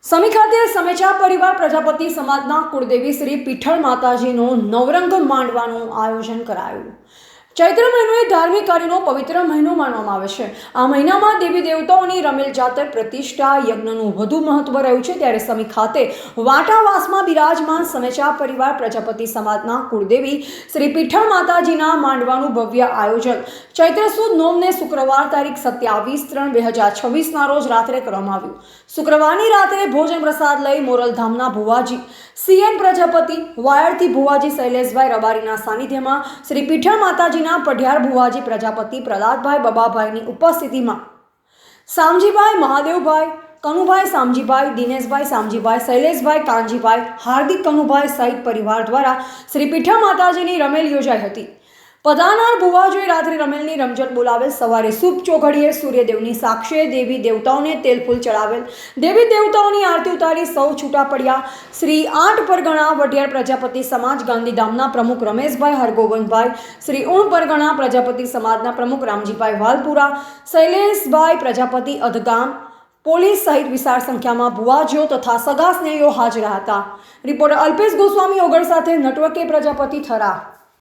સમી ખાતે સમેચા પરિવાર પ્રજાપતિ સમાજના કુળદેવી શ્રી પીઠળ માતાજીનો નવરંગ માંડવાનું આયોજન કરાયું। ચૈત્ર મહિનો એ ધાર્મિક કાર્યનો પવિત્ર મહિનો માનવામાં આવે છે। આ મહિનામાં દેવી દેવતાઓની રમેલ જાતર પ્રતિષ્ઠા યજ્ઞનું વધુ મહત્વ રહ્યું છે। ત્યારે સમી ખાતે વાટાવાસમાં બિરાજમાન સમેચા પરિવાર પ્રજાપતિ સમાજના કુળદેવી શ્રી પીઠળ માતાજીના માંડવાનું ભવ્ય આયોજન ચૈત્ર સુદ નોમને શુક્રવાર તારીખ 27/3/2026ના રોજ રાત્રે કરવામાં આવ્યું। શુક્રવારની રાત્રે ભોજન પ્રસાદ લઈ મોરલધામના ભુવાજી સીએન પ્રજાપતિ, વાયડથી ભુવાજી શૈલેષભાઈ રબારીના સાનિધ્યમાં શ્રી પીઠળ માતાજીના પઢિયાર ભુવાજી પ્રજાપતિ પ્રહલાદભાઈ બબાભાઈની ઉપસ્થિતિમાં સામજીભાઈ, મહાદેવભાઈ, કનુભાઈ સામજીભાઈ, દિનેશભાઈ સામજીભાઈ, શૈલેષભાઈ કાનજીભાઈ, હાર્દિક કનુભાઈ સહિત પરિવાર દ્વારા શ્રી પીઠળ માતાજીની રમેલ યોજાઈ હતી। પધારનાર ભુવાજીએ રાત્રે રમેલની રમઝટ બોલાવેલ। સવારે શુભ ચોઘડીએ સૂર્યદેવની સાક્ષીએ દેવી દેવતાઓને તેલ ફૂલ ચડાવેલ। દેવી દેવતાઓની આરતી ઉતારી સૌ છૂટા પડ્યા। શ્રી 8 પરગણા વઢિયાર પ્રજાપતિ સમાજ ગાંધીધામના પ્રમુખ રમેશભાઈ હરગોવનભાઈ, શ્રી ઊણ પરગણા પ્રજાપતિ સમાજના પ્રમુખ રામજીભાઈ વાલપુરા, શૈલેષભાઈ પ્રજાપતિ અધગામ, પોલીસ સહિત વિશાળ સંખ્યામાં ભુવાજીઓ તથા સગા સ્નેહીઓ હાજર હતા। રિપોર્ટર અલ્પેશ ગોસ્વામી ઓગળ સાથે નટવર કે પ્રજાપતિ થરા।